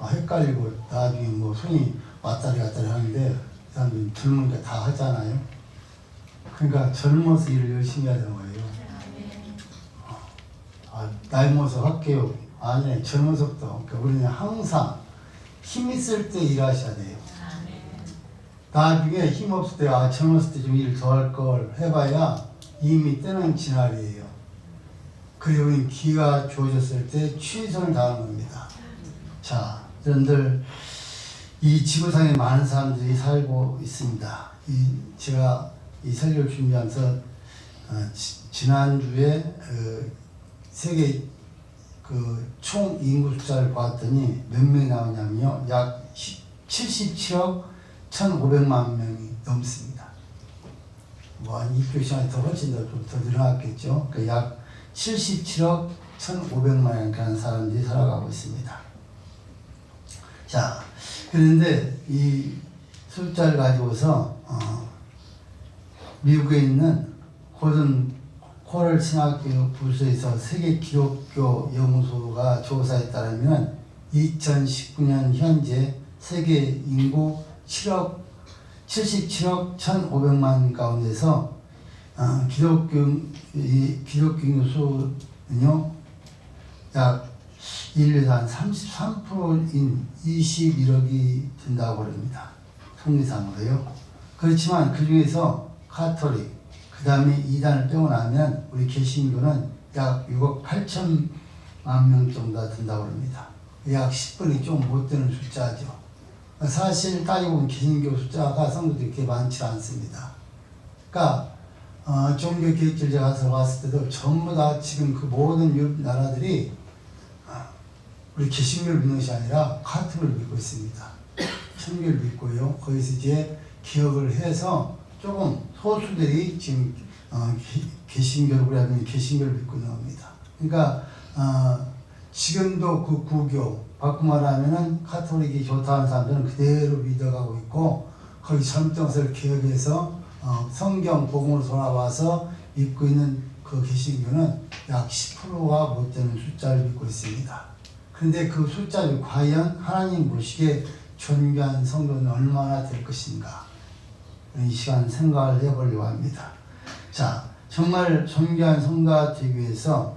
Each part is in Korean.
헷갈리고 나중에 뭐 손이 왔다리 갔다리 하는데 사람들이 젊으니까 다 하잖아요. 그러니까 젊어서 일을 열심히 해야 되는 거예요. 나이 먹어서 할게요. 아니, 젊어서부터. 그러니까 우리는 항상 힘 있을 때 일하셔야 돼요. 나중에 힘 없을 때, 젊었을 때 좀 일 더 할 걸 해봐야 이미 때는 지날이에요. 그리고 우리는 기회가 주어졌을 때 최선을 다하는 겁니다. 자, 여러분들, 이 지구상에 많은 사람들이 살고 있습니다. 제가 이 설교를 준비하면서 지난주에 세계 총 인구 숫자를 봤더니 몇 명이 나오냐면요. 약 77억 1,500만 명이 넘습니다. 뭐 한 입교 시간에 더 훨씬 더 늘어났겠죠. 그러니까 약 77억 1,500만 명이라는 사람들이 살아가고 있습니다. 자, 그런데 이 숫자를 가지고서 미국에 있는 고든 코럴 신학교 부서에서 세계 기독교 연구소가 조사에 따르면 2019년 현재 세계 인구 77억 1,500만 가운데서 기독교 인구 수는요 약 인류에서 한 33%인 21억이 된다고 합니다. 통계상으로요. 그렇지만 그 중에서 카톨릭, 그 다음에 이단을 빼고 나면 우리 개신교는 약 6억 8천만 명 정도가 된다고 합니다. 약 10분이 좀 못 되는 숫자죠. 사실 따지고 보면 개신교 숫자가 성도들이 그렇게 많지 않습니다. 그러니까 종교개혁질 제가 가서 봤을 때도 전부 다 지금 그 모든 유럽 나라들이 우리 개신교를 믿는 것이 아니라 카톨릭을 믿고 있습니다. 천교를 믿고요. 거기서 이제 기억을 해서 조금 소수들이 지금 개신교를 우리가 개신교를 믿고 있는 겁니다. 그러니까 지금도 그 구교 바꾸 말하면은 카톨릭이 좋다는 사람들은 그대로 믿어가고 있고 거기 젊은 것을 기억해서 성경 복음으로 돌아와서 믿고 있는 그 개신교는 약 10%가 못 되는 숫자를 믿고 있습니다. 그런데 그 숫자를 과연 하나님 보시기에 존귀한 성도는 얼마나 될 것인가? 이 시간 생각을 해보려고 합니다. 자, 정말 존귀한 성도가 되기 위해서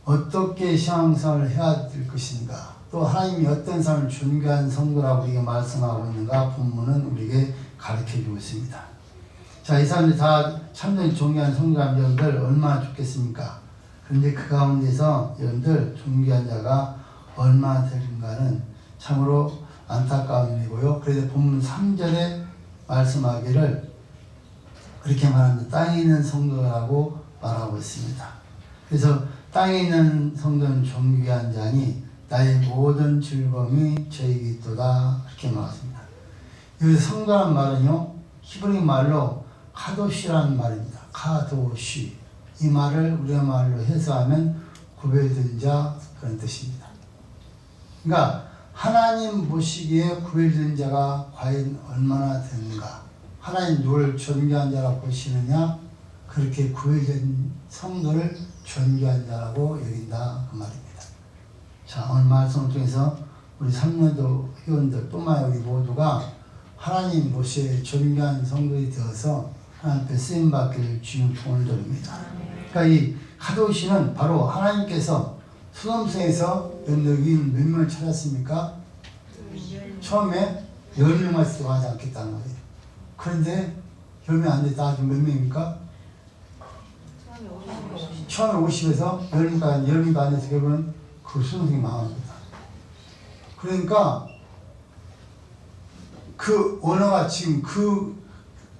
어떻게 신앙생활을 해야 될 것인가? 또 하나님이 어떤 사람을 존귀한 성도라고 우리에게 말씀하고 있는가? 본문은 우리에게 가르쳐주고 있습니다. 자, 이 사람들이 다 참된 존귀한 성도라면 여러분들 얼마나 좋겠습니까? 그런데 그 가운데서 여러분들 존귀한 자가 얼마나 되는가는 참으로 안타까운 일이고요. 그래서 본문 3절에 말씀하기를 그렇게 말합니다. 땅에 있는 성도라고 말하고 있습니다. 그래서 땅에 있는 성도는 존귀한 자니 나의 모든 즐거움이 저에게 있도다 그렇게 말했습니다. 여기 성도란 말은요 히브리 말로 카도시라는 말입니다. 카도시 이 말을 우리가 말로 해석하면 구별된 자 그런 뜻입니다. 그러니까 하나님 보시기에 구별된 자가 과연 얼마나 되는가? 하나님 누굴 존귀한 자라고 보시느냐? 그렇게 구별된 성도를 존귀한 자라고 여긴다 그 말입니다. 자, 오늘 말씀을 통해서 우리 삼년도 회원들 뿐만 아니라 우리 모두가 하나님 보시기에 존귀한 성도들이 되어서 하나님 앞에 쓰임받기를 주님 소원을 드립니다. 그러니까 이 카도시는 바로 하나님께서 수험생에서 여기는 몇 명을 찾았습니까? 처음에 10명만 있어도 하지 않겠다는 거예요. 그런데 10명 안 돼. 다 몇 명입니까? 처음에 50에서 10명도 안 돼서 결국은 그 수험생이 망합니다. 그러니까 그 언어가 지금 그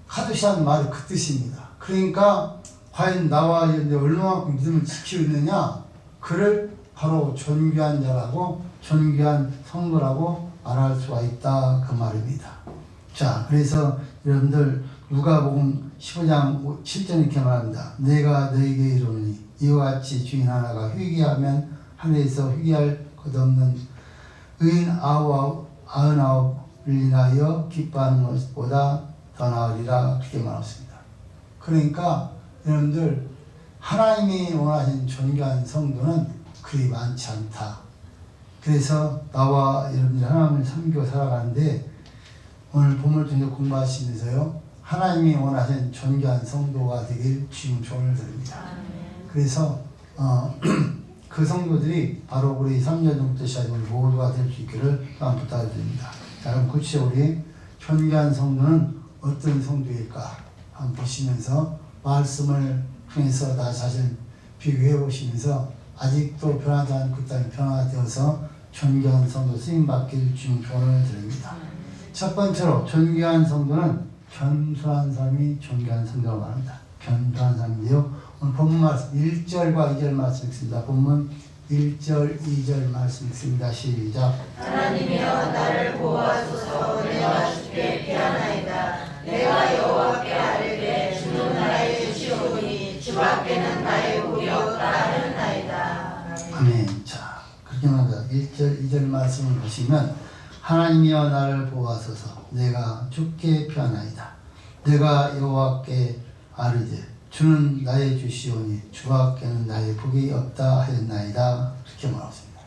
카도시라는 말이 그 뜻입니다. 그러니까 과연 나와 얼마만큼 믿음을 지키고 있느냐? 그를 바로 존귀한 자라고 존귀한 성도라고 말할 수가 있다 그 말입니다. 자, 그래서 여러분들 누가복음 15장 7절 이렇게 말합니다. 내가 너에게 이르노니 이와 같이 주인 하나가 회개하면 하늘에서 회개할 것 없는 의인 99을 인하여 기뻐하는 것보다 더 나으리라 그렇게 말했습니다. 그러니까 여러분들 하나님이 원하시는 존귀한 성도는 그리 많지 않다. 그래서 나와 여러분들 하나님을 섬기고 살아가는데 오늘 본문을 통해 공부하시면서요. 하나님이 원하시는 존귀한 성도가 되길 주님 조언을 드립니다. 그래서 그 성도들이 바로 우리 3년 전부터 시작해 우리 모두가 될 수 있기를 또한 부탁을 드립니다. 자, 그럼 구체적으로 우리 존귀한 성도는 어떤 성도일까 한번 보시면서 말씀을 통해서 나 자신 비교해 보시면서 아직도 변하지 않고 있다면 변화되어서 존귀한 성도 쓰임받길 주님 조언을 드립니다. 첫 번째로 존귀한 성도는 겸손한 사람이 존귀한 성도라고 말합니다. 겸손한 사람인데요. 오늘 본문 말씀 1절과 2절 말씀 읽습니다. 본문 1절, 2절 말씀 읽습니다. 시작. 하나님이여 나를 보호하소서. 내가 주께 피하나이다. 내가 여호와께 아뢰되 주는 나의 주시오니 주밖에는 나의 복이 없다 하였나이다. 아멘. 자, 그렇게 말합니다. 1절, 2절 말씀을 보시면 하나님이여 나를 보호하소서. 내가 주께 피하나이다. 내가 여호와께 아뢰되 주는 나의 주시오니 주밖에는 나의 복이 없다 하였나이다. 그렇게 말했습니다.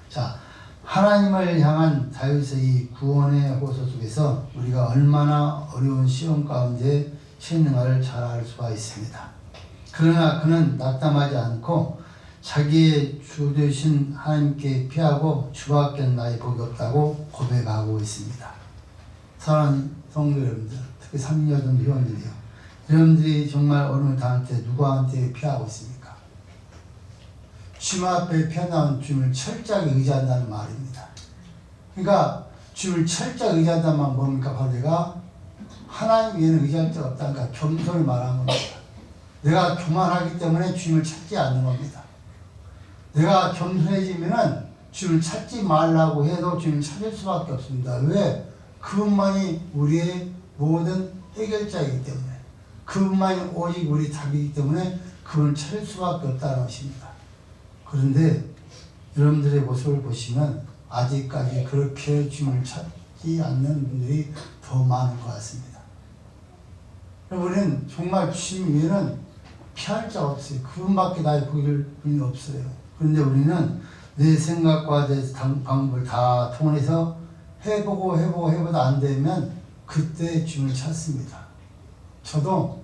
자, 하나님을 향한 다윗의 이 구원의 호소 속에서 우리가 얼마나 어려운 시험 가운데 신능화를 잘 알 수가 있습니다. 그러나 그는 낙담하지 않고 자기의 주 되신 하나님께 피하고 주밖에는 나의 복이 없다고 고백하고 있습니다. 사랑하는 성도 여러분들, 특히 3년 회원들이요. 여러분들이 정말 어려움을 당할 때 누구한테 피하고 있습니까? 주님 앞에 피한다면 주님을 철저하게 의지한다는 말입니다. 그러니까 주님을 철저하게 의지한다는 말은 뭡니까? 바로 내가 하나님 외에는 의지할 데가 없다니까 겸손을 말하는 겁니다. 내가 교만하기 때문에 주님을 찾지 않는 겁니다. 내가 겸손해지면은 주님을 찾지 말라고 해도 주님을 찾을 수밖에 없습니다. 왜? 그분만이 우리의 모든 해결자이기 때문에, 그분만이 오직 우리 답이기 때문에 그분을 찾을 수밖에 없다는 것입니다. 그런데 여러분들의 모습을 보시면 아직까지 그렇게 주님을 찾지 않는 분들이 더 많은 것 같습니다. 우리는 정말 주님 위에는 피할 자가 없어요. 그분밖에 나의 복이 없어요. 그런데 우리는 내 생각과 내 방법을 다 통해서 해보다 안 되면 그때 주님을 찾습니다. 저도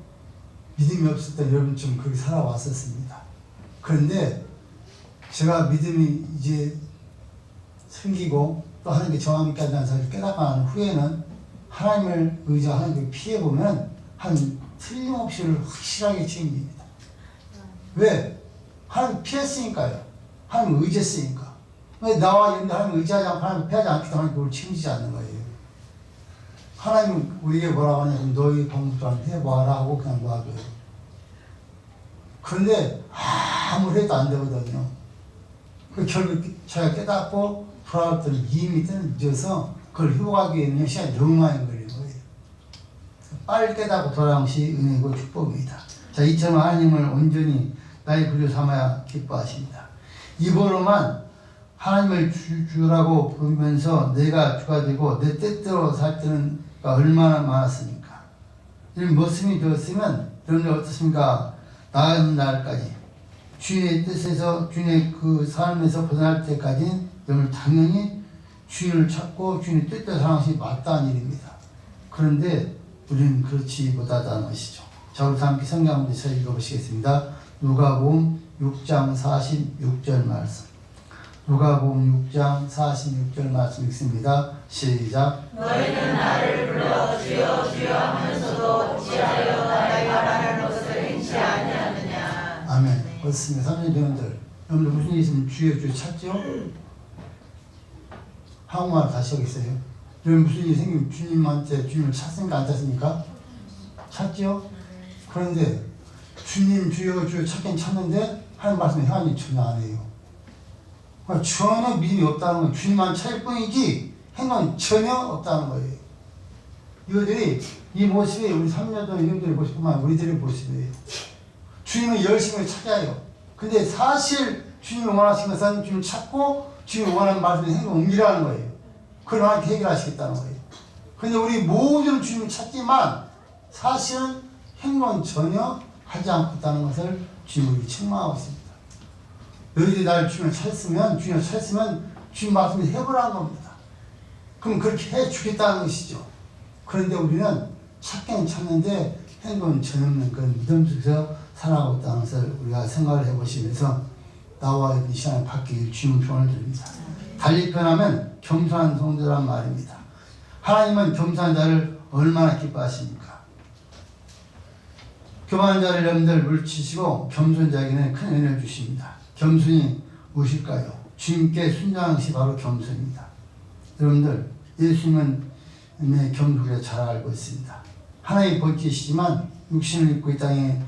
믿음이 없을 때 여러분처럼 그렇게 살아왔었습니다. 그런데 제가 믿음이 이제 생기고 또 하나님께 저와 함께 한다는 사실을 깨닫고 후에는 하나님을 의지하고 하나님께 피해보면 한 틀림없이 확실하게 책임집니다. 왜? 하나님 피했으니까요. 하나님 의지했으니까. 왜 나와 하나님 의지하지 않고 하나님 피하지 않기 때문에 그걸 책임지지 않는 거예요. 하나님은 우리에게 뭐라고 하냐면 너희 방법대로 해봐라 하고 그냥 놔둬요. 그런데 아무리 해도 안 되거든요. 결국 자기가 깨닫고 돌아올 때는 이미 늦어서 그걸 회복하기 위해서는 시간이 너무 많이 걸리는 거예요. 빨리 깨닫고 돌아온 것이 은혜고 축복입니다. 자, 이처럼 하나님을 온전히 나의 구주 삼아야 기뻐하십니다. 입으로만 하나님을 주라고 부르면서 내가 주가 되고 내 뜻대로 살 때는 얼마나 많았습니까? 이런 모습이 되었으면 여러분들 어떻습니까? 나은 날까지 주인의 뜻에서 주인의 그 삶에서 벗어날 때까지는 여러분 당연히 주인을 찾고 주인의 뜻대로 사는 것이 마땅한 일입니다. 그런데 우리는 그렇지 못하다는 것이죠. 자, 우리 함께 성경 한번 읽어보시겠습니다. 누가복음 6장 46절 말씀. 누가복음 6장 46절 말씀 읽습니다. 시작. 너희는 나를 불러 주여 주여 하면서도 어찌하여 나의 말하는 것을 행치 아니하느냐. 아멘. 그렇습니다. 3년 대원들 여러분들 무슨 일 있으면 주여 주여 찾죠? 한국말 다시 하겠어요. 여러분 무슨 일이 생기면 주님한테 주님을 찾습니까? 안 찾습니까? 찾죠? 그런데 주님 주여 주여 찾긴 찾는데 하는 말씀에 하나님 전혀 안 해요. 그러니까 전혀 믿음이 없다는 거예요. 주님만 찾을 뿐이지 행동이 전혀 없다는 거예요. 이것들이 이 모습이 우리 3년 전 이들의 모습뿐만 아니라 우리들의 모습이에요. 주님을 열심히 찾아요. 근데 사실 주님이 원하시는 것은 주님을 찾고 주님이 원하는 말씀에 행동을 옮기라는 거예요. 그걸 하나님께 해결하시겠다는 거예요. 그런데 우리 모든 주님을 찾지만 사실은 행동은 전혀 하지 않고 있다는 것을 주님이 책망하고 있습니다. 너희들이 나를 주님을 찾으면 주님 말씀을 해보라는 겁니다. 그럼 그렇게 해주겠다는 것이죠. 그런데 우리는 찾기는 찾는데 행동은 전없는 그런 믿음 속에서 살아가고 있다는 것을 우리가 생각을 해보시면서 나와 이 시간에 바뀌길 주님 표현을 드립니다. 달리 표현하면 겸손한 성도란 말입니다. 하나님은 겸손한 자를 얼마나 기뻐하십니까? 교만한 자를 여러분들 물리치시고 겸손한 자에게는 큰 은혜를 주십니다. 겸손이 무엇일까요? 주님께 순종하는 것이 바로 겸손입니다. 여러분들 예수님은 겸손을 잘 알고 있습니다. 하나님 본체시지만 육신을 입고 이 땅에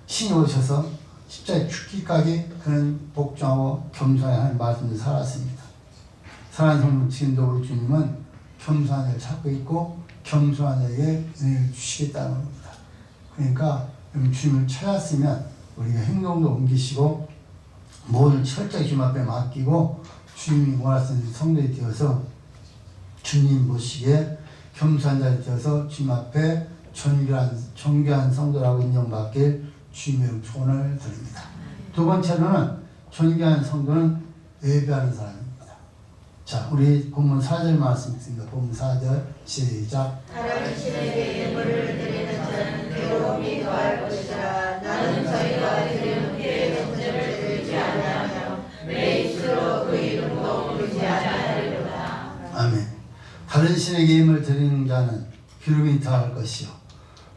신이 오셔서 십자가에 죽기까지 그는 복종하고 겸손하게 하는 말씀을 살았습니다. 사랑하는 성도 지금도 우리 주님은 겸손한 자를 찾고 있고 겸손한 자에게 은혜를 주시겠다는 겁니다. 그러니까 주님을 찾았으면 우리가 행동도 옮기시고 모든 철저히 주님 앞에 맡기고 주님이 원하시는 성도이 되어서 주님 모시기에 겸손한 자리 되어서 주님 앞에 존귀한 성도라고 인정받길 주님의 소원을 드립니다. 두 번째로는 존귀한 성도는 예배하는 사람입니다. 자, 우리 본문 4절 말씀 있습니다. 본문 4절 시작. 다른 신에게 예물을 드리는 자는 괴로움이 더할 것이라. 나는 저희가 드리는 피의 문제를 들지 아니하며 내 입술로 그 이름도 부르지 아니하리로다. 아멘. 다른 신에게 예물을 드리는 자는 괴로움이 더할 것이요.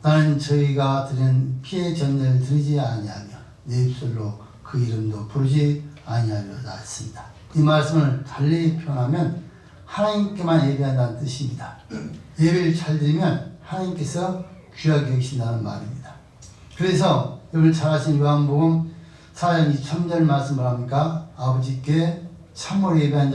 나는 저희가 드리는 피의 전제를 드리지 아니하며 내 입술로 그 이름도 부르지 아니하리로다 했습니다. 이 말씀을 달리 표현하면 하나님께만 예배한다는 뜻입니다. 예배를 잘 드리면 하나님께서 귀하게 여기신다는 말입니다. 그래서 여러분 잘 아시는 요한복음 4장 23절 말씀을 합니까? 아버지께 참으로 예배한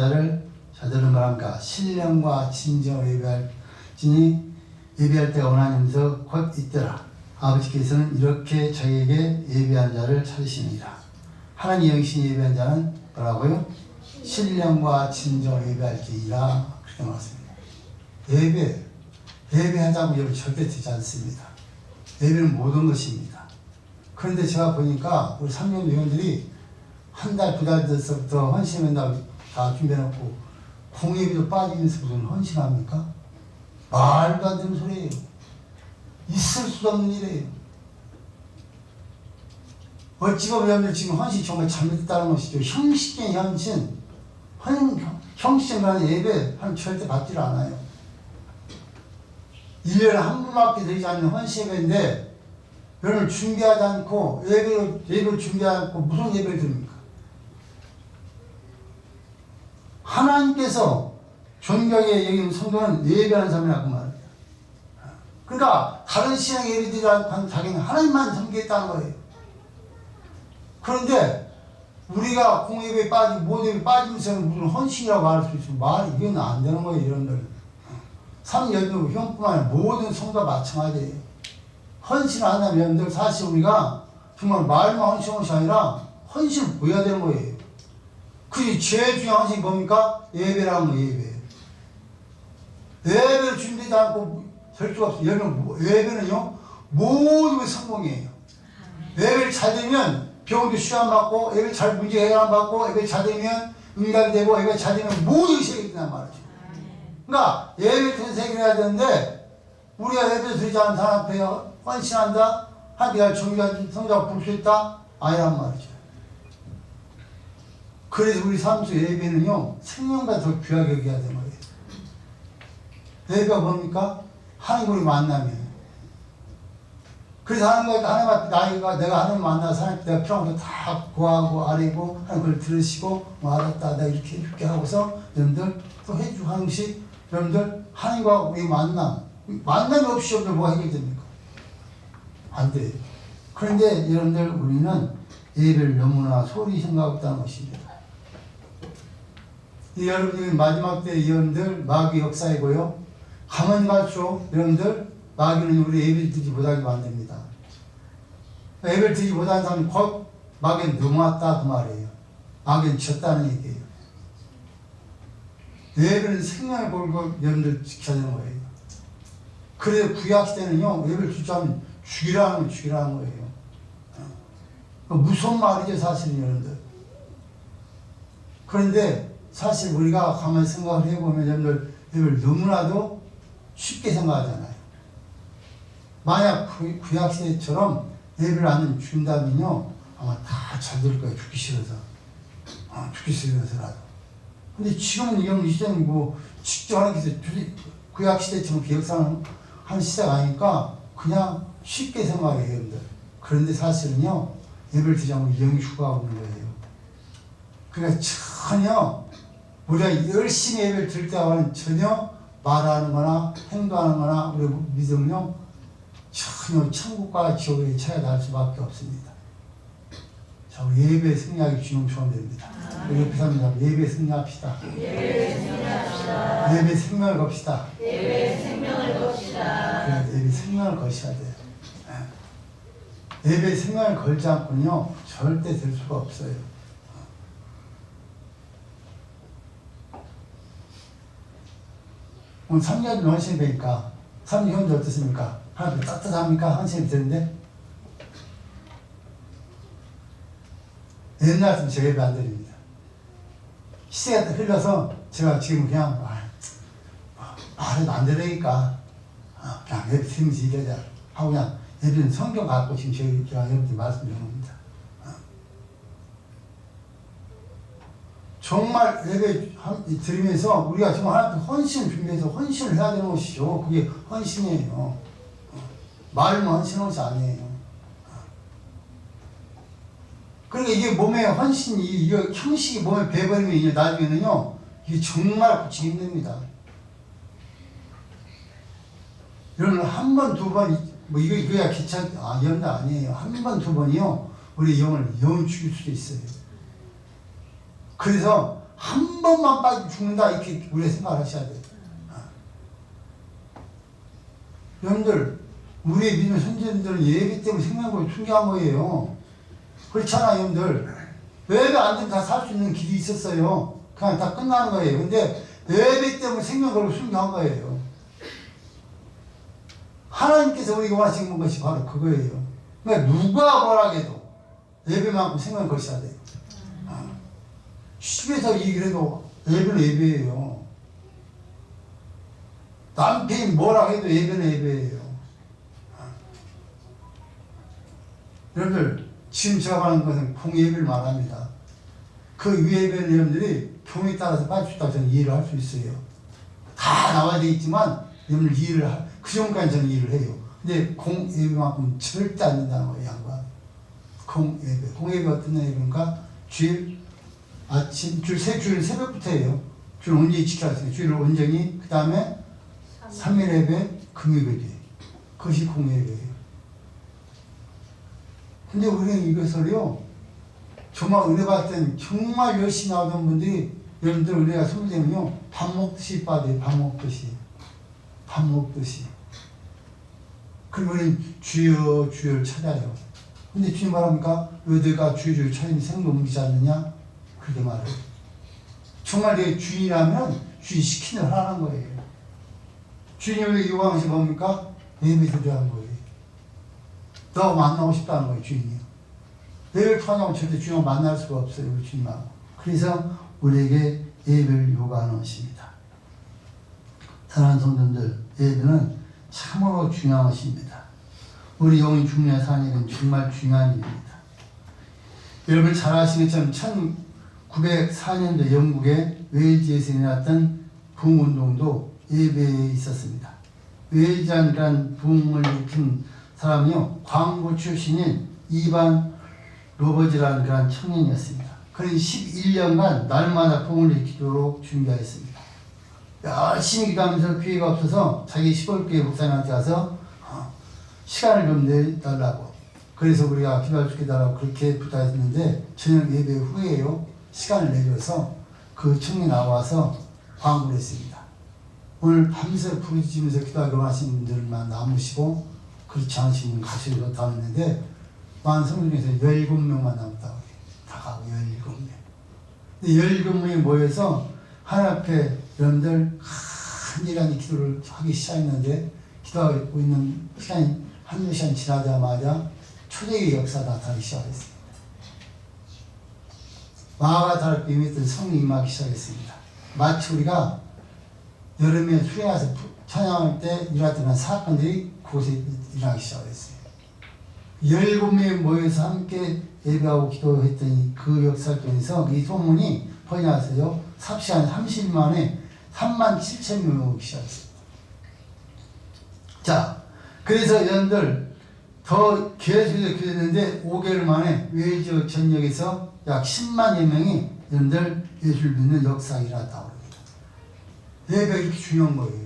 자들은 말합니까? 신령과 진정으로 예배할지니 예배할 때가 원하님께서 곧 있더라. 아버지께서는 이렇게 저희에게 예배한 자를 찾으시느니라. 하나님 영신 예배한 자는 뭐라고요? 신령과 진정으로 예배할지니라. 그렇게 말했습니다. 예배하자고 여러분 절대 되지 않습니다. 예배는 모든 것입니다. 그런데 제가 보니까 우리 3년 회원들이 한 달, 두 달 전부터 헌신한다고 다 준비해놓고 공예비도 빠지면서 무슨 헌신합니까? 말도 안 되는 소리예요. 있을 수 없는 일이에요. 어찌 보면 여러분들 지금 헌신 정말 잘못했다는 것이죠. 형식적인 헌신, 형식적인 예배 하면 절대 받지를 않아요. 1년에 한 번밖에 되지 않는 헌신 예배인데 여러분 준비하지 않고 예배를 준비하지 않고 무슨 예배를 드립니까? 하나님께서 존경에 여기는 성도는 예배하는 사람이라고 말합니다. 그러니까 다른 신앙 예배드리지 않고 자기는 하나님만 섬기겠다는 거예요. 그런데 우리가 공예배에 빠지고 모예배에 빠지면서 무슨 헌신이라고 할 수 있으면 말이 이건 안 되는 거예요. 이런들 3연도 형뿐만 아니라 모든 성도가 마찬가지예요. 헌신을 안 하면 여러분들 사실 우리가 정말 말만 헌신이 아니라 헌신을 보여야 되는 거예요. 그게 제일 중요한 헌신이 뭡니까? 예배라는 거 예배. 예배를 준비하지 않고 될 수가 없어요. 예배는요 모든 게 성공이에요. 예배를 잘 되면 병원도 시험 받고, 예배 잘 문제 해결 안 받고, 예배 잘 되면 응답이 되고, 예배 잘 되면 모든 것이 해결된단 말이죠. 그러니까 예배 통해서 해결해야 되는데 우리가 예배 드리지 않은 사람 앞에 헌신한다? 하나님께 존귀한 성자가 볼 수 있다? 아니란 말이죠. 그래서 우리 삶 속 예배는요 생명보다 더 귀하게 여겨야 되는 거예요. 예배가 뭡니까? 하나님 우리 만나면. 그래서 하나님 앞에 내가 하나님 만나서 하나님 내가 필요한 거 다 구하고 아뢰고 하나님 그걸 들으시고 알았다 내가 이렇게 해줄게 하고서 여러분들 또 해주고 하는 것이 여러분들 하나님과 우리 만남이 없이 여러분들 뭐가 해결됩니까? 안 돼요. 그런데 여러분들 우리는 예배를 너무나 소홀히 생각하고 있다는 것입니다. 여러분들 마지막 때 여러분들 마귀 역사이고요. 가만히 갈수록 여러분들 마귀는 우리 예배를 드리지 못하게 만듭니다. 예배를 드리지 못하는 사람이 곧 마귀는 넘어왔다 그 말이에요. 마귀는 졌다는 얘기예요. 예배는 생명을 걸고 여러분들 지켜야 되는 거예요. 그래서 구약 시대는요 예배를 주자면 죽이라는 거예요. 무서운 말이죠 사실은 여러분들. 그런데 사실 우리가 가만히 생각을 해보면 여러분들 이걸 너무나도 쉽게 생각하잖아요. 만약 구약시대처럼 예배를 안 준다면요 아마 다 잘 될 거예요. 죽기 싫어서. 죽기 싫어서라도. 근데 지금은 이 시대는 뭐 직접 하는 게 구약시대처럼 기억상하는 시대가 아니니까 그냥 쉽게 생각해요. 여러분들. 그런데 사실은요 예배를 드리자면 영이 휴가하고 있는 거예요. 그러니까 전혀 우리가 열심히 예배를 드릴 때와는 전혀 말하는 거나 행동하는 거나 우리 믿음은요 전혀 천국과 지옥의 차이가 날 수밖에 없습니다. 자, 우리 예배 승리하기 주님 소원됩니다. 우리 옆에 사람들 예배 승리합시다. 예배 생명을 겁시다. 예배 생명을 겁시다. 그래, 예배 생명을 거셔야 돼요. 예배 생명을 걸지 않고는요 절대 될 수가 없어요. 오늘 3년 헌신이 되니까 3년 현재 어떻습니까? 하나님 따뜻합니까? 헌신이 되는데 옛날 같으면 제가 예배 안 드립니다. 시대가 흘러서 제가 지금 그냥 말해도 안 되니까 그냥 예배 드리면서 이러자 하고 그냥 예배는 성경 갖고 지금 제가 여러분들 말씀드리는 겁니다. 정말 예배 드리면서 우리가 정말 하나님 헌신을 준비해서 헌신을 해야 되는 것이죠. 그게 헌신이에요. 말은 헌신한 것이 아니에요. 그러니까 이게 몸에 헌신이, 이게 형식이 몸에 배버리면 이제 나중에는요, 이게 정말 고치기 힘듭니다. 여러분, 한 번, 두 번, 뭐, 이거야 연다 아니에요. 한 번, 두 번이요, 우리 영을 죽일 수도 있어요. 그래서, 한 번만 빠지면 죽는다, 이렇게 우리가 생각을 하셔야 돼요. 여러분들, 우리의 믿는 선생님들은 예배 때문에 생명을 숨겨한 거예요. 그렇잖아요, 여러분들. 예배 안 되면 다 살 수 있는 길이 있었어요. 그냥 다 끝나는 거예요. 근데 예배 때문에 생명을 걸고 숨겨한 거예요. 하나님께서 우리가 원하시는 것이 바로 그거예요. 그러니까 누가 뭐라 해도 예배만큼 생명을 걸셔야 돼요. 집에서 이래도 예배는 예배예요. 남편이 뭐라 해도 예배는 예배예요. 여러분들, 지금 제가 말하는 것은 공예배를 말합니다. 그 예배는 여러분들이 경우에 따라서 빠질 수 있다고 저는 이해를 할 수 있어요. 다 나와야 되겠지만, 여러분들 그 정도까지 저는 이해를 해요. 근데 공예배만큼 절대 안 된다는 거예요, 양반. 공예배. 공예배 어떤 예배인가? 주일 아침, 주일 새벽부터 해요. 주일 온전히 지켜야 돼요. 주일을 온전히, 그 다음에 3일 예배, 금요일에. 그것이 공예배예요. 근데 우리는 이것을요, 정말 은혜 받을 때는 정말 열심히 나오던 분들이, 여러분들 은혜가 선물되면요, 밥 먹듯이 빠져요. 밥 먹듯이. 밥 먹듯이. 그리고 우리는 주여를 찾아요. 근데 주님 말합니까? 왜 내가 주여 찾으니 생도 옮기지 않느냐? 그렇게 말해요. 정말 내 주인이라면 주인 시키는 대로 하는 거예요. 주인이 요구하는 것이 뭡니까? 예배 드려야 하는 거예요. 너하고 만나고 싶다는 거예요, 주인이. 예배를 통하면 절대 주님하고 만날 수가 없어요, 우리 주님하고. 그래서 우리에게 예배를 요구하는 것입니다. 사랑하는 성도들, 예배는 참으로 중요한 것입니다. 우리 영이 중요한 사는 일은 정말 중요한 일입니다. 여러분 잘 아시는 것처럼 1904년도 영국의 웨일즈에서 일어났던 부흥운동도 예배에 있었습니다. 웨일즈라는 부흥을 일으킨 사람이요, 광고 출신인 이반 로버즈라는 그런 청년이었습니다. 그는 11년간 날마다 부흥을 일으키도록 준비하였습니다. 열심히 기도하면서 기회가 없어서 자기 시골교회 목사님한테 가서 시간을 좀 내달라고, 그래서 우리가 기도할 수 있게 해달라고 그렇게 부탁했는데, 저녁 예배 후에요, 시간을 내줘서 그 청년이 나와서 광고를 했습니다. 오늘 밤새 부르짖으면서 기도하기로 하신 분들만 남으시고 그렇지 않으신 분 가시기 좋다고 했는데, 많은 성도 중에서 17명만 남았다고 해요. 다 가고 17명. 근데 17명이 모여서 하나님 앞에 여러분들 간절한 기도를 하기 시작했는데, 기도하고 있는 시간이 한두 시간 지나자마자 초대의 역사가 나타나기 시작했습니다. 마가다락 비밀했던 성이 임하기 시작했습니다. 마치 우리가 여름에 수련회 가서 찬양할 때 일어났던 사건들이 그곳에 일어나기 시작했어요. 17명이 모여서 함께 예배하고 기도했더니 그 역사를 통해서 이 소문이 번져나서요. 삽시간 30일 만에 37,000명이 오기 시작했습니다. 자, 그래서 여러분들 더 계속해서 기도했는데 5개월 만에 웨일즈 전역에서 약 10만여 명이 여러분들 예수를 믿는 역사가 일어났다고 합니다. 예배가 이렇게 중요한 거예요.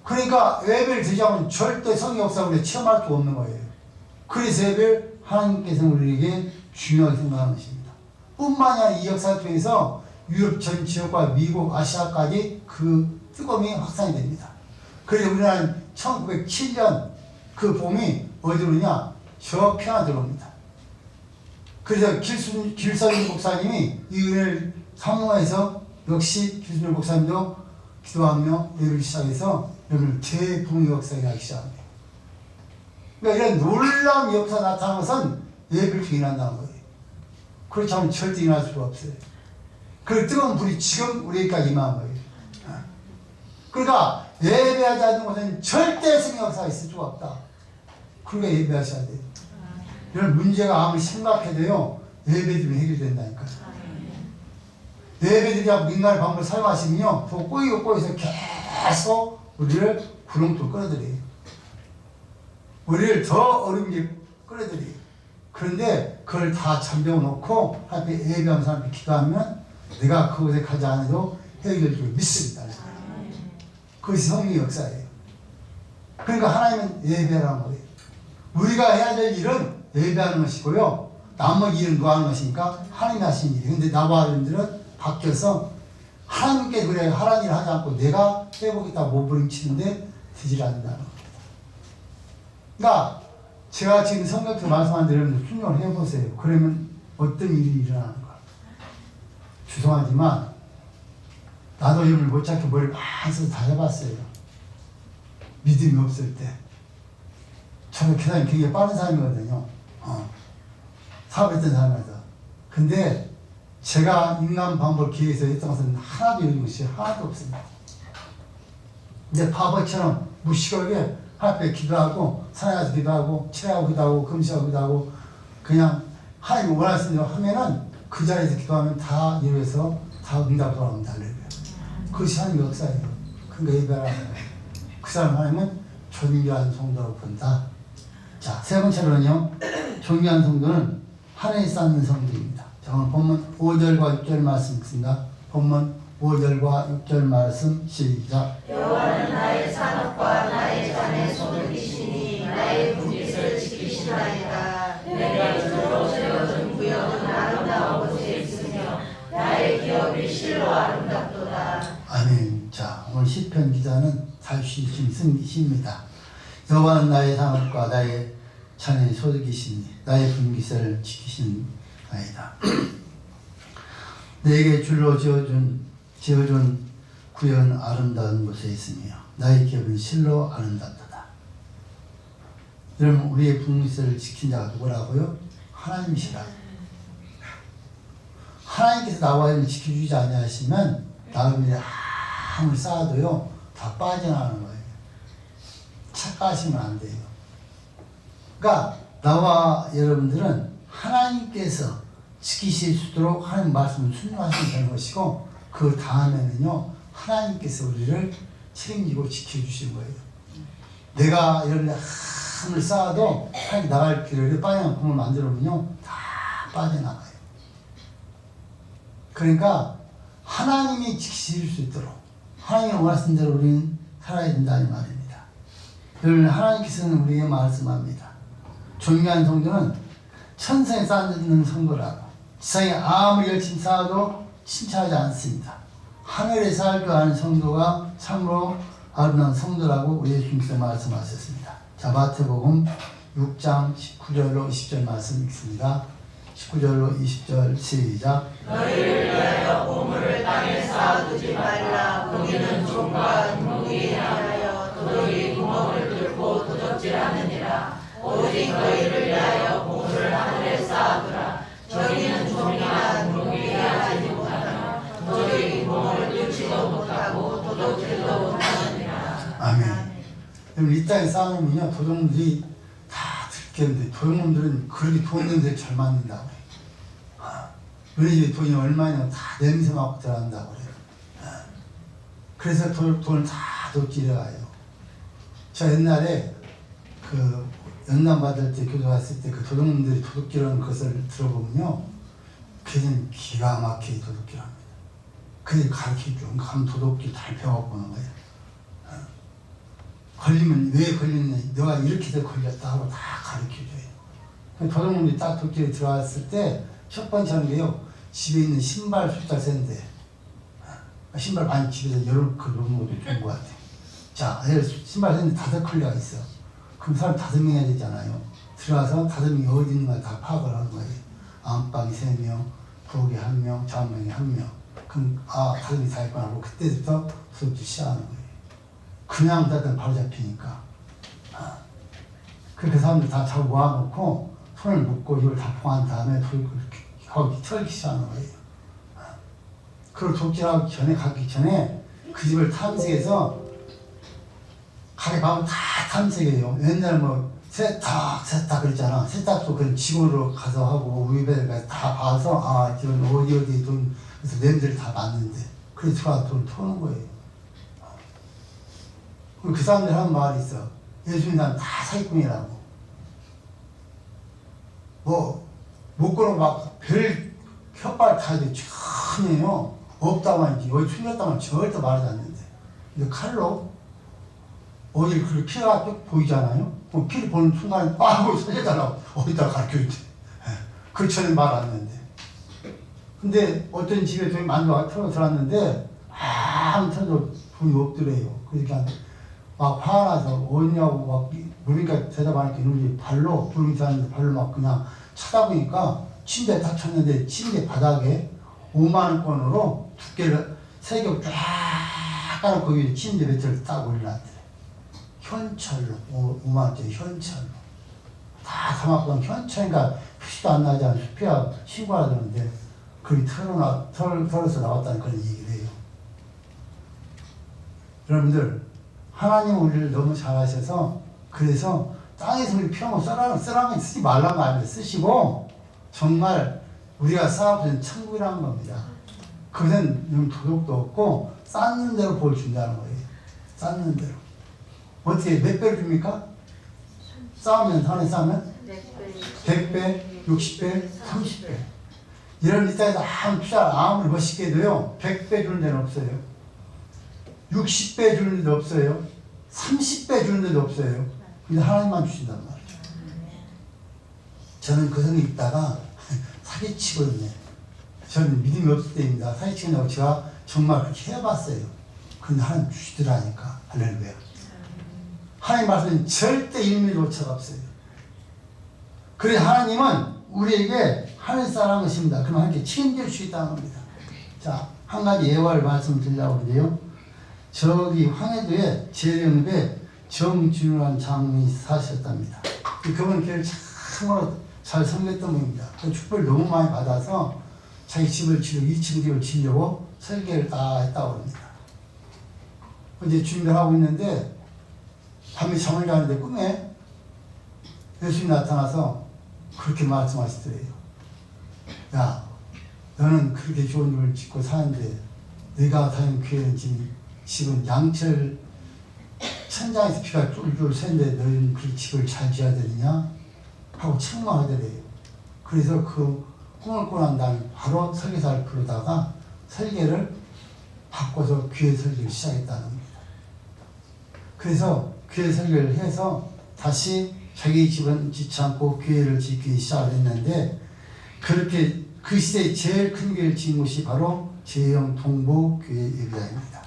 그러니까 예배를 드리지 않으면 절대 성의 역사를 우리가 체험할 수 없는 거예요. 그래서 예배를 하나님께서 우리에게 중요하게 생각하는 것입니다. 뿐만이 아니라 이 역사를 통해서 유럽 전 지역과 미국, 아시아까지 그 뜨거움이 확산이 됩니다. 그래서 우리나라는 1907년 그 봄이 어디로냐? 저 편안 들어옵니다. 그래서 길선일 목사님이 이 은혜를 사모해서 역시 길선일 목사님도 기도하며 예배를 시작해서 여러분 대붕의 역사가 나기 시작합니다. 그러니까 이런 놀라운 역사 나타나는 것은 예배를 통해 일어난다는 거예요. 그렇지 않으면 절대 일어날 수가 없어요. 그 뜨거운 불이 지금 우리에게까지 임한 거예요. 그러니까 예배하지 않는 것은 절대 성의 역사가 있을 수가 없다. 그러니까 예배하셔야 돼요. 이런 문제가 아무리 심각해도요, 예배드리면 해결된다니까요. 예배드리지 않고 민간의 방법을 사용하시면요, 더 꼬여서 계속 우리를 구렁텅 끌어들여요. 우리를 더 어렵게 끌어들여요. 그런데 그걸 다 잠재워 놓고 앞에 예배하는 사람한테 기도하면 내가 그곳에 가지 않아도 해결될 줄 믿습니다. 그것이 성령의 역사예요. 그러니까 하나님은 예배라는 거예요. 우리가 해야 될 일은 예배하는 것이고요. 나머지 일은 누가 하는 것이니까 하나님이 하시는 일이에요. 근데 나와 여러분들은 바뀌어서 하나님께 그래 하라는 일을 하지 않고 내가 해보겠다고 몸부림치는데 되질 않는다는 겁니다. 그러니까 제가 지금 성경에서 말씀한 대로 여러분들 순종을 해보세요. 그러면 어떤 일이 일어나는가. 죄송하지만 나도 여러분을 못 찾게 머리를 많이 써서 다 해봤어요. 믿음이 없을 때. 저는 계산이 굉장히 빠른 사람이거든요. 사업했던 사람이라서. 근데 제가 인간 방법을 기회해서 했던 것은 하나도 이런 것이 하나도 없습니다. 근데 바보처럼 무식하게 하나님께 기도하고 산에 가서 기도하고 치료하고 기도하고 금식하고 기도하고 그냥 하나님이 원하시는 대로 하면은 그 자리에서 기도하면 다 이루어서 다 응답 돌아옵니다. 할렐루야. 그것이 하나님의 역사예요. 그러니까 예배라는 거예요. 그 사람 하나님은 존귀한 성도라고 본다. 자, 세 번째로는요. 존귀한 성도는 하늘에 쌓는 성도입니다. 자, 오늘 본문 5절과 6절 말씀 읽습니다. 본문 5절과 6절 말씀 시작. 여호와는 나의 산업과 나의 잔의 소득이시니 나의 분깃을 지키시나이다. 내가 주로 세워준 구역은 아름다운 곳에 있으며 나의 기업이 실로 아름답도다. 아멘. 자, 오늘 시편 기자는 다윗이 지금 쓴 시입니다. 여호와는 나의 산업과 나의 잔의 소득이시니 나의 분깃을 지키시나이다. 내게 줄로 지어준 구역은 아름다운 곳에 있으며 나의 기업은 실로 아름답도다. 여러분, 우리의 분깃을 지킨 자가 누구라고요? 하나님이시라. 하나님께서 나와 있는 지켜주지 아니하시면 나무에 아무리 쌓아도요 다 빠져나가는 거예요. 착각하시면 안 돼요. 그러니까 나와 여러분들은 하나님께서 지키실 수 있도록 하나님 말씀을 순종하시면 되는 것이고, 그 다음에는요 하나님께서 우리를 책임지고 지켜주시는 거예요. 내가 여러분들 아무리 쌓아도 하나님 나갈 길을 빠져나가는 구멍을 만들어보면요 다 빠져나가요. 그러니까 하나님이 지키실 수 있도록 하나님이 원하시는 대로 우리는 살아야 된다는 말입니다. 여러분, 하나님께서는 우리에게 말씀합니다. 존귀한 성도는 천성에 쌓는 성도라고. 지상에 아무리 열심히 쌓아도 칭찬하지 않습니다. 하늘에 살도 하는 성도가 참으로 아름다운 성도라고 우리 예수님께서 말씀하셨습니다. 자, 마태복음 6장 19절로 20절 말씀 읽습니다. 19절로 20절 시작. 너희를 위하여 보물을 땅에 쌓아두지 말라. 거기는 종과 동물이 향하여 도둑이 구멍을 뚫고 도둑질하느니라. 오직 너희를 위하여 보물을 하늘에 쌓아두라. 저기는 도둑질도 못하느니라. 아멘. 여러분 이 땅에 쌓아놓으면요 도둑놈들이 다 들겠는데 도둑놈들은 그렇게 돈 있는 데 잘 맞는다고 그래요. 우리 집에 돈이 얼마냐 다 냄새 맡고 들어간다고 그래요. 그래서 돈을 다 도둑질해 가요. 저 옛날에 그 연남 받을 때 교도 갔을 때 그 도둑놈들이 도둑질하는 것을 들어보면요 걔는 기가 막히게 도둑질합니다. 그게 가르쳐줘. 그럼 도둑질 잘 배워갖고 오는 거예요. 걸리면 왜 걸렸냐 너가 이렇게 해서 걸렸다 하고 다 가르쳐줘요. 도둑놈들이 딱 도둑질에 들어왔을 때 첫 번째 하는 게요 집에 있는 신발 숫자 센데 신발 많이 집에서 여러 그 놓는 것도 좋은 것 같아요. 자 신발 센데 5컬레가 있어. 그럼 사람 5명 해야 되잖아요. 들어와서 5명이 어디 있는가 다 파악을 하는 거예요. 안방이 3명, 부엌에 1명, 좌우명이 1명. 그럼 5명이 다 있구나 하고 그때부터 도둑질 시작하는 거예요. 그냥 닫으면 바로 잡히니까. 그렇게 사람들 다 잘 모아놓고 손을 묶고 이걸 다 봉한 다음에 거기 털기 시작하는 거예요. 그걸 도둑질하기 전에 가기 전에 그 집을 탐색해서 가게 가면 다 탐색해요. 옛날 뭐 세탁 그랬잖아. 세탁도 그런 직원으로 가서 하고 위배를 다 봐서 이건 어디 돈 그래서 냄새를 다 맡는데 그래서 들어가서 돈 터는 거예요. 그 사람들 하는 말이 있어. 예수님 사람 다 사기꾼이라고. 못 걸어 별 혓발 다 천이에요. 없다고 하지. 어디 숨겼다고 하면 절대 말하지 않는데. 근데 칼로 어디를 그렇게 피가 쭉 보이잖아요. 그럼 피를 보는 순간에 하고 살려달라고 어디다 가르쳐주지. 그처럼 말 안 하는데. 근데 어떤 집에 돈이 만두가 털어 들어왔는데 아무튼 돈이 없더래요. 그러니까 막 화나서 어디냐고 막 물으니까 대답하니까 이놈이 발로 부르기 하는데 발로 막 그냥 쳐다보니까 침대에 딱 쳤는데 침대 바닥에 5만원권으로 두께를 3겹 쫙 깔아놓고 거기 침대 매트를 딱 올려놨더래. 현찰로 5만원짜리 현찰로 다 담았거든. 현찰인가 표시도 안 나지 않아서 피하 신고하라 그러는데 그게 털어서 나왔다는 그런 얘기를 해요. 여러분들 하나님 우리를 너무 잘하셔서 그래서 땅에서 우리 피하고 쓰라면 쓰지 말라는 거 아니에요. 쓰시고 정말 우리가 쌓아보는 천국이라는 겁니다. 그것은 도둑도 없고 쌓는 대로 볼 준다는 거예요. 쌓는 대로. 어떻게 몇 배를 줍니까? 쌓으면 하나님 쌓으면 100배, 60배, 30배. 이런 이 땅에서 아무리 멋있게 해도요 100배 주는 데는 없어요. 60배 주는 데도 없어요. 30배 주는 데도 없어요. 근데 하나님만 주신단 말이죠. 저는 그 성에 있다가 사기치고 있네. 저는 믿음이 없을 때입니다. 사기치고 제가 정말 그렇게 해봤어요. 근데 하나님 주시더라니까. 할렐루야. 하나님 말씀은 절대 1mm도 차가 없어요. 그래 하나님은 우리에게 하늘 사랑을 하십니다. 그럼 하나님께 책임져 주시겠다는 겁니다. 자, 한 가지 예화를 말씀드리려고 하는데요. 저기 황해도에 재령읍에 정준우라는 장로님이 사셨답니다. 그분 교회를 참으로 잘 섬겼던 분입니다. 그 축복을 너무 많이 받아서 자기 집을 지으려고 2층 집을 지으려고 설계를 다 했다고 합니다. 이제 준비를 하고 있는데 밤에 잠을 자는데 꿈에 예수님이 나타나서 그렇게 말씀하시더래요. 야, 너는 그렇게 좋은 집을 짓고 사는데 네가 다니는 교회는 집은 양철 천장에서 피가 쫄쫄 새는데 너희는 그 집을 잘 지어야 되느냐? 하고 책망하더래요. 그래서 그 꿈을 꾸고 난 다음에 바로 설계사를 부르다가 설계를 바꿔서 교회 설계를 시작했다는 겁니다. 그래서 교회 설계를 해서 다시 자기 집은 짓지 않고 교회를 짓기 시작을 했는데 그렇게 그 시대에 제일 큰 교회를 지은 곳이 바로 제형 동부교회 예배당입니다.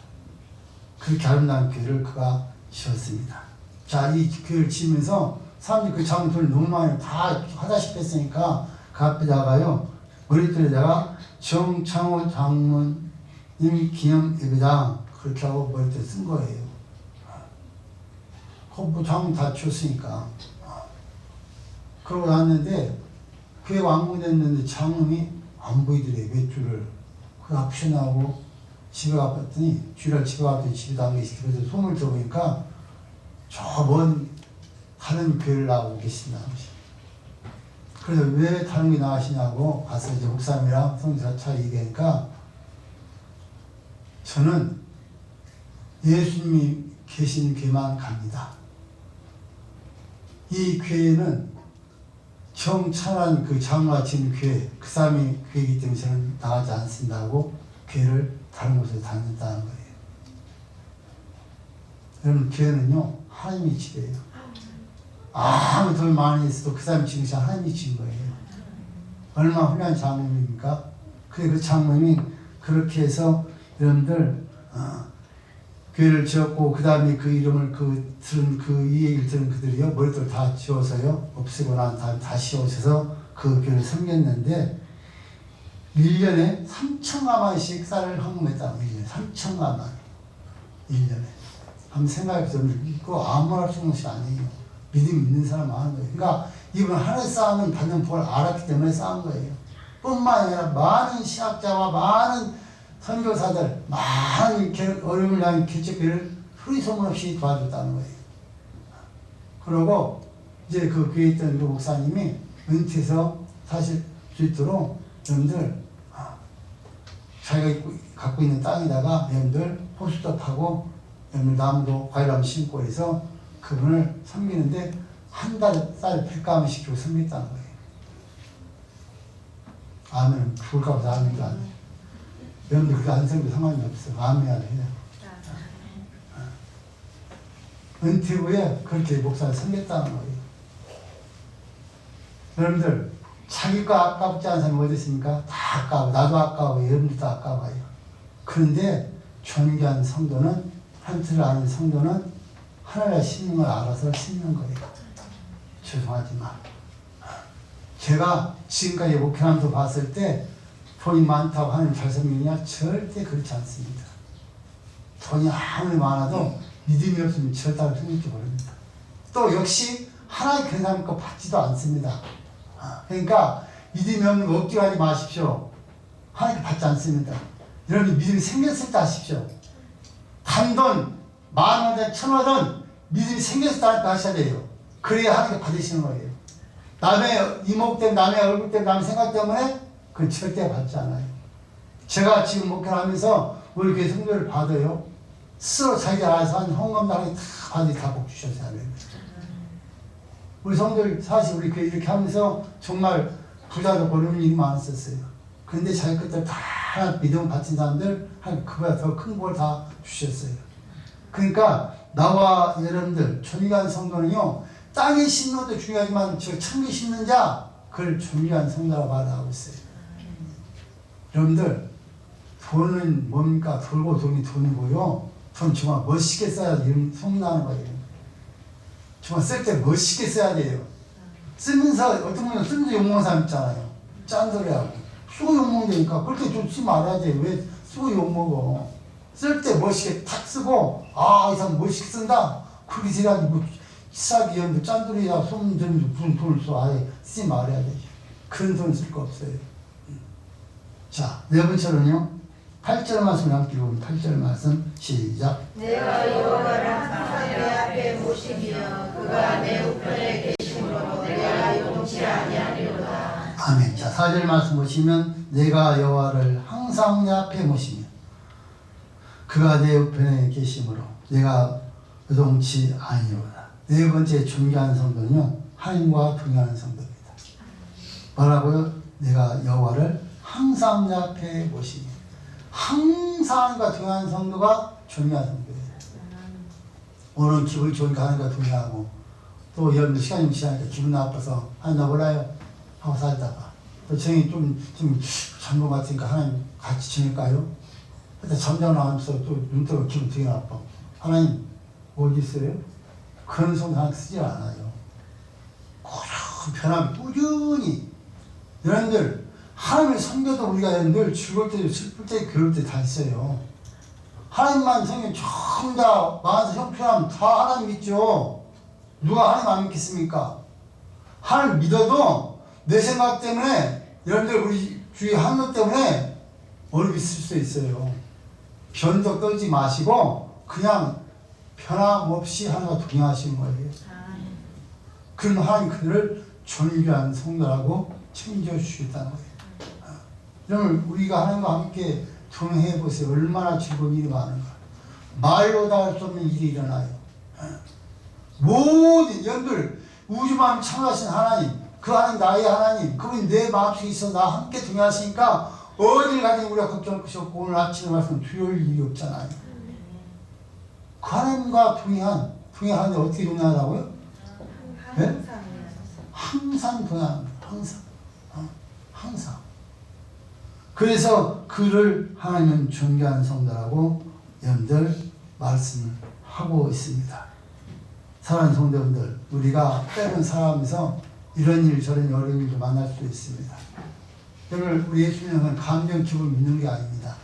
그렇게 아름다운 교회를 그가 지었습니다. 자, 이 교회를 지으면서 사람들이 그 작은 돈을 너무 많이 다 하다시피 했으니까 그 앞에다가요 머리털에다가 정창호 장로님 기념 예배당 그렇게 하고 머리털에 쓴 거예요. 뭐 장로 다 지었으니까. 그러고 났는데 교회가 완공됐는데 장로님이 안 보이더래. 외줄을 그 앞에 나오고 집에 가봤더니 주일날 집에 가봤더니 집에 안 계시고 그래서 소문을 들어보니까 저 먼 다른 교회를 나오고 계신다. 그래서 왜 다른 게 나가시냐고 가서 이제 목사님이랑 성지사 얘기하니까 저는 예수님이 계신 교회만 갑니다. 이 교회는 정찬한 그 장로가 지은 교회, 그 사람이 교회이기 때문에 저는 나가지 않습니다고 교회를 다른 곳에 다닌다는 거예요. 여러분, 교회는요, 하나님이 지배해요. 아무 돈 많이 있어도 그 사람이 지은 것이 하나님이 지은 거예요. 얼마나 훌륭한 장로님입니까? 그 장로님이 그렇게 해서 여러분들, 교회를 지었고, 그 다음에 그 이름을 이 얘기를 들은 그들이요, 머리들 다 지워서요, 없애고 난 다음에 다시 오셔서 그 교회를 섬겼는데, 1년에 3천만 원씩 쌀을 헌금했다고, 1년에. 3천만 원. 1년에. 한번 생각해보세요. 이거 아무나 할 수 없는 것이 아니에요. 믿음 있는 사람 많은 거예요. 그러니까 이분 하늘 쌓으면 받는 복을 알았기 때문에 쌓은 거예요. 뿐만 아니라 많은 신학자와 많은 선교사들, 많은 어려움을 당한 개척교회를 소리 소문 없이 도와줬다는 거예요. 그러고 이제 그 교회에 있던 그 목사님이 은퇴해서 사실 수 있도록 여러분들 자기가 갖고 있는 땅에다가 여러분들 호수도 파고 여러분들 나무도 과일나무 심고 해서 그분을 섬기는데 한 달에 쌀 100가마 시키고 섬겼다는 거예요. 아멘. 죽을까 보다 아멘도 안 해. 여러분들 그렇게 안 섬기도 상관이 없어. 아멘 안 해요. 은퇴 후에 그렇게 목사를 섬겼다는 거예요. 여러분들 자기 거 아깝지 않은 사람이 어디 있습니까? 다 아까워. 나도 아까워. 여러분들도 아까워요. 그런데 존귀한 성도는, 한틀을 아는 성도는 하나님의 심는 걸 알아서 심는 거예요. 죄송하지만 제가 지금까지 목회하면서 봤을 때 돈이 많다고 하나님 잘 섬기느냐? 절대 그렇지 않습니다. 돈이 아무리 많아도 믿음이 없으면 절대 섬길지 모릅니다. 또 역시 하나님 그 사람 거 받지도 않습니다. 그러니까 믿음이 없는 거 억지로 하지 마십시오. 하나님 받지 않습니다. 여러분 믿음이 생겼을 때 하십시오. 단돈 10,000원이든 1,000원이든 믿음이 생겼을 때 하셔야 돼요. 그래야 하나님께 받으시는 거예요. 남의 이목 때문에, 남의 얼굴 때문에, 남의 생각 때문에 그건 절대 받지 않아요. 제가 지금 목회를 하면서 우리 교회 성도를 받아요. 스스로 자기가 알아서 한 헌금당에 다 받이 다 복 주셨어야 돼요. 우리 성도들 사실 우리 교회 이렇게 하면서 정말 부자도 버리는 일이 많았었어요. 그런데 자기 것들 다 믿음 바친 사람들 그보다 더 큰 복을 다 주셨어요. 그러니까 나와 여러분들 존귀한 성도는요, 땅에 심는 것도 중요하지만 저 천국에 심는 자, 그걸 존귀한 성도라고 말하고 있어요. 여러분들 돈은 뭡니까? 돌고 돈이 돈이고요. 돈 정말 멋있게 써야 이런 소문나는 거예요. 정말 쓸 때 멋있게 써야 돼요. 쓰면서 어떤 분은 쓰면서 욕먹는 사람 있잖아요. 짠소리하고 쓰고 욕먹는다니까 그렇게 좀 쓰지 말아야지. 왜 쓰고 욕먹어? 쓸 때 멋있게 탁 쓰고, 아, 이 사람 멋있게 쓴다. 그렇게 생각하지. 뭐 치사하게 연도 짠소리야 소문 들으면서 무슨 돈을 써. 아예 쓰지 말아야 돼. 그런 돈 쓸 거 없어요. 자, 네 번째로는요, 8절 말씀 함께 보면 8절 말씀 시작. 내가 여호와를 항상 내 앞에 모시며 그가 내 우편에 계심으로 내가 요동치 아니하리로다. 아멘. 자, 4절 말씀 보시면 내가 여호와를 항상 내 앞에 모시며 그가 내 우편에 계심으로 내가 요동치 아니하리로다. 네 번째 존귀한 성도는요, 하나님과 동행하는 성도입니다. 뭐라고요? 내가 여호와를 항상 내 앞에 모시며. 항상 하나님과 동행하는 성도가 존귀한 성도예요. 오늘 기분이 좋으니까 하나님과 동행하고, 또 여러분들 시간이 지나니까 기분 나빠서 하나님 나 몰라요 하고 살다가 또 정이 좀 잔것 같으니까 하나님 같이 지낼까요? 근데 잠자고 나면서 또 눈 뜨고 기분 되게 나빠. 하나님 어디 있어요? 그런 성도 하나님 쓰지 않아요. 그런 변함이 꾸준히. 여러분들 하나님을 섬겨도 우리가 늘 즐거울 때도 슬플 때 괴로울 때 다 있어요. 하나님만 섬기면 전부 다 마음에서 형편하면 다 하나님 믿죠. 누가 하나님 안 믿겠습니까? 하나님 믿어도 내 생각 때문에, 여러분들 우리 주위 한명 때문에 어렵게 쓸 수 있어요. 변도 떨지 마시고 그냥 변함없이 하나님과 동행하시는 거예요. 그럼 하나님 그들을 존귀한 성도라고 챙겨주시겠다는 거예요. 여러분 우리가 하나님과 함께 동행해 보세요. 얼마나 즐거운 일이 많은가. 말로 다 할 수 없는 일이 일어나요. 모든 연들 우주만 창조하신 하나님, 그 하나님 나의 하나님, 그분이 내 마음속에 있어 나 함께 동행하시니까 어딜 가든 우리가 걱정할 것이 없고 오늘 아침에 말씀 두려울 일이 없잖아요. 그 하나님과 동행하는데 어떻게 동행하라고요? 네? 항상 동행합니다. 항상. 그래서 그를 하나님은 존귀한 성도라고 여러분들 말씀을 하고 있습니다. 사랑하는 성도분들, 우리가 때로는 살아가면서 이런 일 저런 어려운 일도 만날 수도 있습니다. 여러분 우리 예수님은 감정 기분 믿는 게 아닙니다.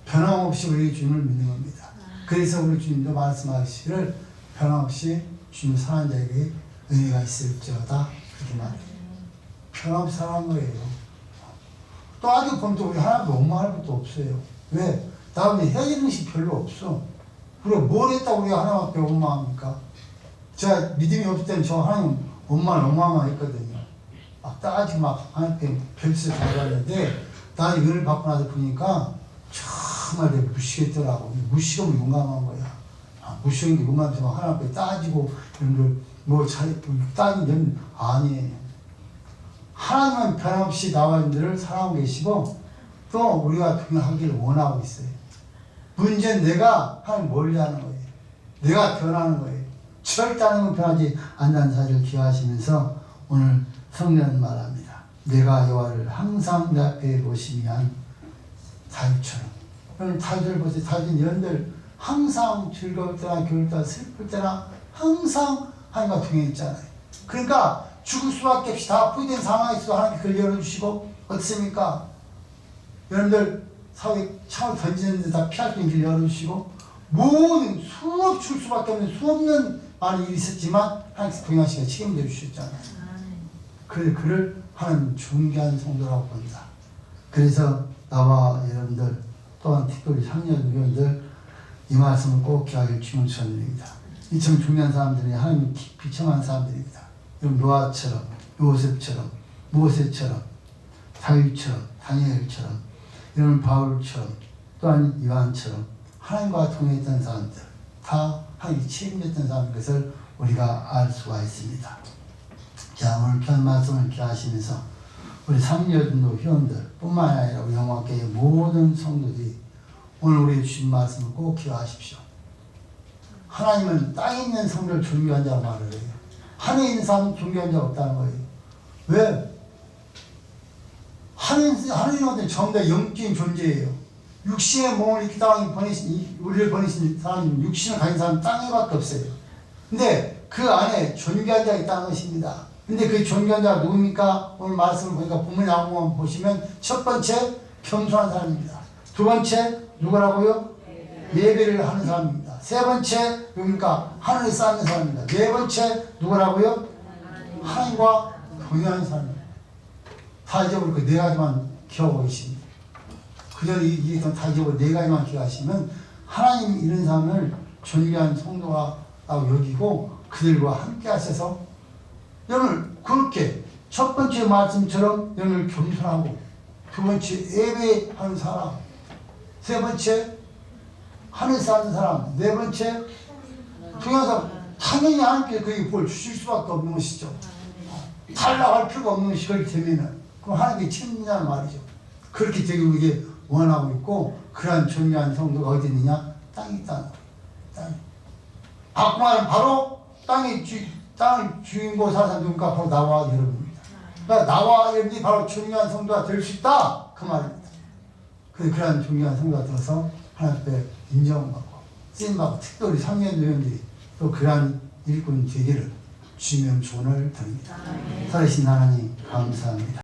변함없이 우리 주님을 믿는 겁니다. 그래서 우리 주님도 말씀하시기를 변함없이 주님 사랑하는 자에게 은혜가 있을지어다 그렇게 말해요. 변함없이 사랑하는 거예요. 또 아직 보면 또 우리 하나님도 원망할 것도 없어요. 왜? 나는 헤어지는 것이 별로 없어. 그리고 뭘 했다고 우리가 하나님 앞에 원망합니까? 제가 믿음이 없을 때는 저 하나님 원망을 했거든요. 막 따지고 막 하나님께 별세 잡았는데 나중에 은혜를 받고 나서 보니까 정말 내가 무시했더라고. 무시하면 용감한 거야. 무시한 게 용감해서 막 하나님 앞에 따지고 이런 걸뭐 따지면 아니에요. 하나님은 변함없이 나와 있는들을 사랑하고 계시고 또 우리가 동행하기를 원하고 있어요. 문제는 내가 하나님 멀리하는 거예요. 내가 변하는 거예요. 절대 하나님은 변하지 않는 사실을 기억하시면서 오늘 성경은 말합니다. 내가 여호와를 항상 내 앞에 보시면 다윗처럼. 여러분 다윗을 보세요. 다윗은 연들 항상 즐거울 때나 괴로울 때나 슬플 때나 항상 하나님과 동행했잖아요. 그러니까 죽을 수밖에 없이 다 포위된 상황에 있어도 하나님께 그걸 열어주시고 어떻습니까? 여러분들 사회 창을 던지는데 다 피할 수 있는 길 열어주시고 모든 수없이 죽을 수밖에 없는 수없는 많은 일이 있었지만 하나님께서 동행하시고 책임져 주셨잖아요. 그래서 그를 하나님 존귀한 성도라고 본다. 그래서 나와 여러분들 또한 특별히 상녀 여러분들 이 말씀을 꼭 기억하길 주님을 축원드립니다. 이처럼 존귀한 사람들이 하나님 비청한 사람들입니다. 노아처럼, 요셉처럼, 모세처럼, 다윗처럼, 다니엘처럼, 이런 바울처럼, 또한 요한처럼 하나님과 동행했던 사람들, 다 하나님이 책임졌던 사람들 것을 우리가 알 수가 있습니다. 자, 오늘 편 말씀을 기하시면서 우리 삼여전도 회원들 뿐만 아니라 우리 영화교회 모든 성도들이 오늘 우리 주신 말씀을 꼭 기억하십시오. 하나님은 땅에 있는 성도를 존귀한 자로 말을 해요. 하늘에 있는 사람은 존귀한 자가 없다는 거예요. 왜? 하늘에 있는 것은 전부 다 영적인 존재예요. 육신의 몸을 이 땅에 보내신, 우리를 보내신 사람은 육신을 가진 사람은 땅에밖에 없어요. 근데 그 안에 존귀한 자가 있다는 것입니다. 근데 그 존귀한 자가 누굽니까? 오늘 말씀을 보니까 본문에 나온 것만 보시면 첫 번째 겸손한 사람입니다. 두 번째 누구라고요? 예배를 하는 사람입니다. 세 번째 누굽니까? 하늘에 쌓는 사람입니다. 네 번째 누구라고요? 하나님과 동행하는 사람입니다. 다 잊어버리고 네 가지만 기억하고 계십니다. 그전에 다 잊어버리고 네 가지만 기억하시면 하나님 이런 사람을 존귀한 성도라고 여기고 그들과 함께 하셔서 여러분 그렇게 첫 번째 말씀처럼 여러분을 겸손하고 두 번째 예배하는 사람 세 번째 하늘 사는 사람 네 번째 동행하는 사람 당연히 하나님께 그에게 뭘 주실 수밖에 없는 것이죠. 달라할 필요가 없는 것이 그렇게 되면은 그럼 하나님께 책임진다는 말이죠. 그렇게 되기 위해 원하고 있고 그러한 존귀한 성도가 어디 있느냐? 땅에 있다는 거예요. 땅에. 바꿔 말하면 바로 땅의 주인공 사는 사람 누군가 바로 나와 여러분입니다. 그러니까 나와 여러분이 바로 존귀한 성도가 될 수 있다 그 말입니다. 그러한 존귀한 성도가 되어서 하나님 앞에 인정받고 쓰임받고 특별히 상면위원들이 또 그러한 일꾼 되기를 주님 조언을 드립니다. 살아계신 하나님 감사합니다.